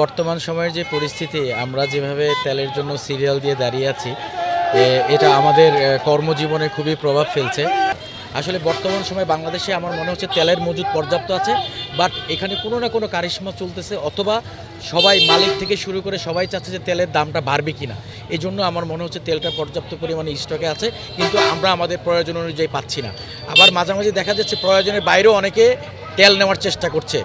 বর্তমান সময়ের যে পরিস্থিতি, আমরা যেভাবে তেলের জন্য সিরিয়াল দিয়ে দাঁড়িয়ে আছি, এটা আমাদের কর্মজীবনে খুবই প্রভাব ফেলছে। আসলে বর্তমান সময়ে বাংলাদেশে আমার মনে হচ্ছে তেলের মজুদ পর্যাপ্ত আছে, বাট এখানে কোনো না কোনো কারিশমা চলতেছে, অথবা সবাই মালিক থেকে শুরু করে সবাই চাচ্ছে যে তেলের দামটা বাড়বে কিনা। এই জন্য আমার মনে হচ্ছে তেলটা পর্যাপ্ত পরিমাণে স্টকে আছে, কিন্তু আমরা আমাদের প্রয়োজন অনুযায়ী পাচ্ছি না। আবার মাঝামাঝি দেখা যাচ্ছে প্রয়োজনের বাইরেও অনেকে তেল নেওয়ার চেষ্টা করছে।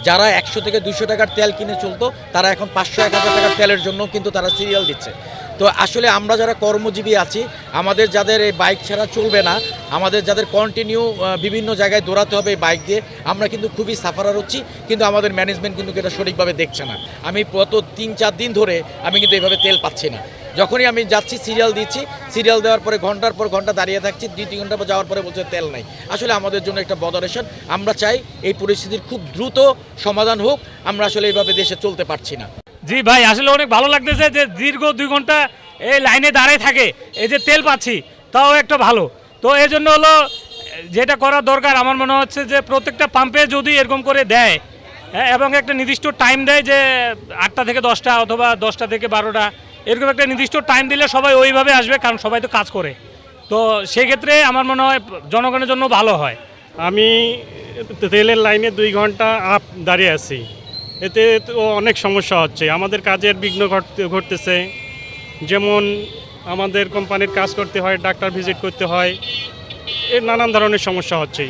যারা 100 থেকে 200 টাকার তেল কিনে চলতো, তারা এখন 500-1000 টাকার তেলের জন্য কিন্তু তারা সিরিয়াল দিচ্ছে। তো আসলে আমরা যারা কর্মজীবী আছি, আমাদের যাদের এই বাইক ছাড়া চলবে না, আমাদের যাদের কন্টিনিউ বিভিন্ন জায়গায় দৌড়াতে হবে এই বাইক দিয়ে, আমরা কিন্তু খুবই সাফারার হচ্ছি, কিন্তু আমাদের ম্যানেজমেন্ট কিন্তু এটা সঠিকভাবে দেখছে না। আমি গত 3-4 দিন ধরে আমি কিন্তু এইভাবে তেল পাচ্ছি না। যখনই আমি যাচ্ছি সিরিয়াল দিচ্ছি, সিরিয়াল দেওয়ার পরে ঘন্টার পর ঘন্টা দাঁড়িয়ে থাকছি, 2-3 ঘন্টা পর যাওয়ার পরে বলছে তেল নাই। আসলে আমাদের জন্য একটা বদারেশন। আমরা চাই এই পরিস্থিতির খুব দ্রুত সমাধান হোক। আমরা আসলে এইভাবে দেশে চলতে পারছি না। জি ভাই, আসলে অনেক ভালো লাগতেছে যে দীর্ঘ 2 ঘন্টা এই লাইনে দাঁড়িয়ে থাকে, এই যে তেল পাচ্ছি, তাও একটা ভালো। তো এই জন্য হলো যেটা করা দরকার, আমার মনে হচ্ছে যে প্রত্যেকটা পাম্পে যদি এরকম করে দেয়, এবং একটা নির্দিষ্ট টাইম দেয় যে 8টা থেকে 10টা অথবা 10টা থেকে 12টা, এরকম একটা নির্দিষ্ট টাইম দিলে সবাই ওইভাবে আসবে, কারণ সবাই তো কাজ করে। তো সেক্ষেত্রে আমার মনে হয় জনগণের জন্য ভালো হয়। আমি তেলের লাইনে 2 ঘন্টা দাঁড়িয়ে আছি, এতে তো অনেক সমস্যা হচ্ছে, আমাদের কাজের বিঘ্ন ঘটতেছে। যেমন আমাদের কোম্পানির কাজ করতে হয়, ডাক্তার ভিজিট করতে হয়, এর নানান ধরনের সমস্যা হচ্ছে।